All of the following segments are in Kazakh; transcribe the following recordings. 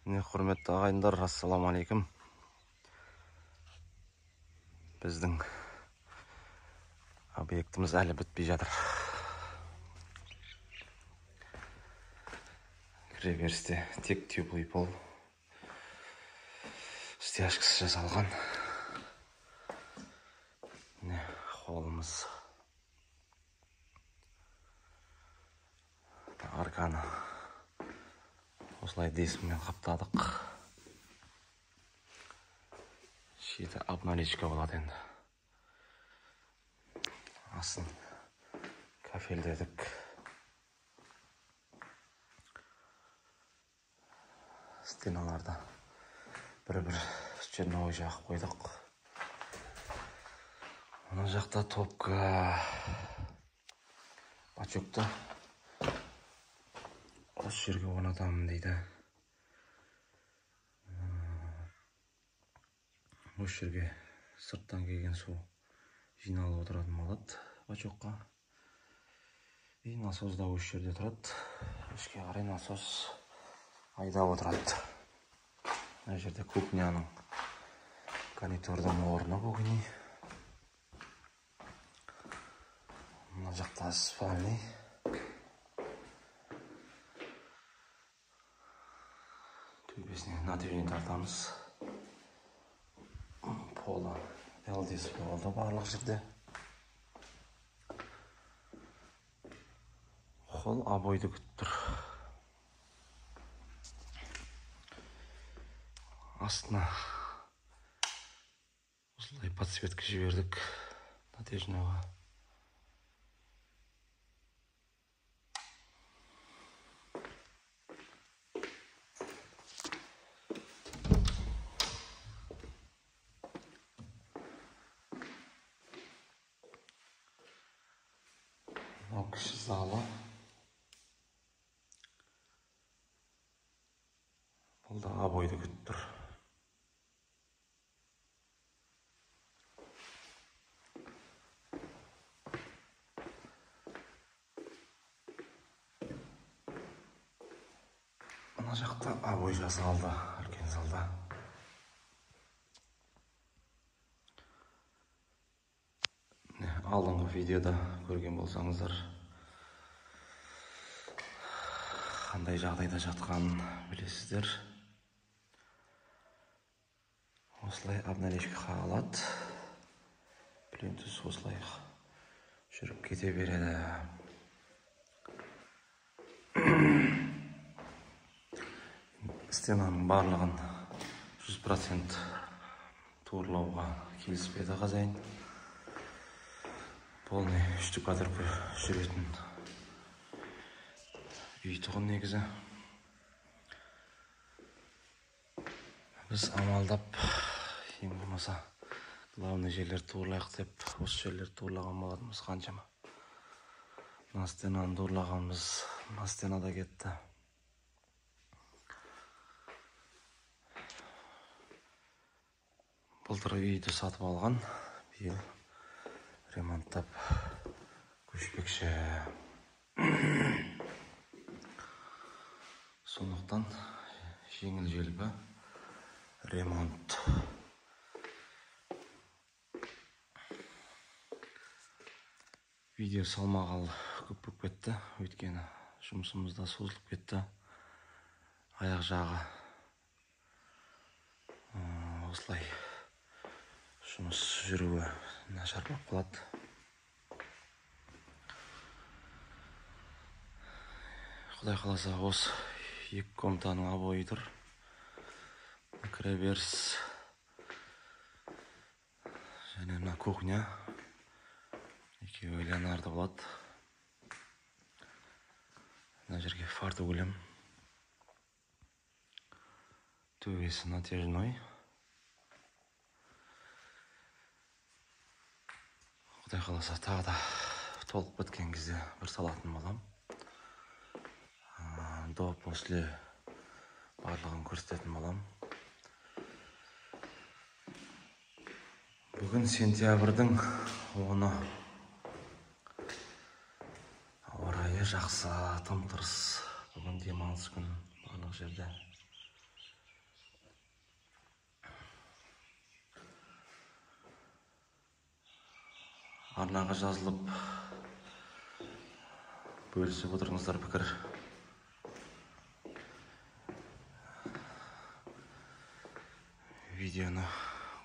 Міне құрметті ағайындар, ассалаумағалейкум. Біздің объектіміз әлі бітпей жатыр. Кіреберісте тек теплый пол, стяжкасы жасалған. Міне холымыз. Арканы осылай десіммен қаптадық. Шеті обналичка болады енді. Асын кафелдедік. Стеналарда бір-бір черновой жағып қойдық. Мына жақта топка бачокты осы жерге орнатамын дейді. Осы жерге сырттан келген су жиналып отыратын болады бачокқа. И насос да осы жерде тұрады. Ішке қарай насос айдап отырады. Мына жерде кухняның гарнитурдың орны кухня. Мына жақта спальный. Төбесіне нативіне тартамыз. Полы LDS болды барлық жерде. Холл обойды күтіп тұр. Астына осылай подсветка жібердік натяжныйға. Мынау кіші залы. Бұл да обойды күтіп тұр. Мына жақта обой жасалды, үлкен залда. Алдыңғы видеода көрген болсаңыздар, қандай жағдайда жатқанын білесіздер. Осылай обналичка қағылады. Плинтус осылай жүріп кете береді. Стенаның барлығын 100% туырлауға келіспеді қазайын. Полный штукатурка жүретін үй тұғын негізі. Біз амалдап, ең болмаса главный жерлер туырлайық деп, осы жерлер туырлаған болатымыз қаншама. Мына стенаны туырлағанбыз, мына стенада кетті. Былтыр үйді сатып алған, биыл ремонттап көшпекші. Сондықтан жеңіл желпі ремонт. Видео салмағалы көп болып кетті, өйткені жұмысымызда созылып кетті. Аяқ жағы осылай жұмыс жүруі нашар болып қалады. Құдай қаласа осы екі комнатаның обойы тұр. Кіреберіс және мына кухня. Екеуі Леонардо болады. Мына жерге фартугілем. Төбесі натяжной. Құдай қаласа тағы да толық біткен кезде бір салатын болам. До после барлығын көрсететін болам. Бүгін сентябрьдің 10-ы. Ауа райы жақсы, тым-тырыс. Бүгін демалыс күн барлық жерде. арнаға жазылып бөлісіп отырыңыздар пікір. Видеоны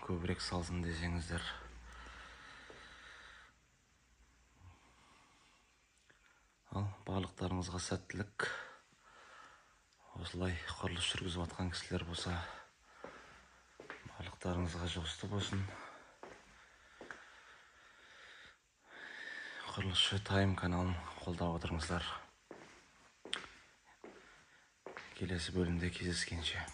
көбірек салсын десеңіздер. Ал барлықтарыңызға сәттілік. Осылай құрылыс жүргізіп жатқан кісілер болса, барлықтарыңызға жұғысты болсын. Құрылысшы Тайм каналын қолдап отырыңыздар. Келесі бөлімде кездескенше.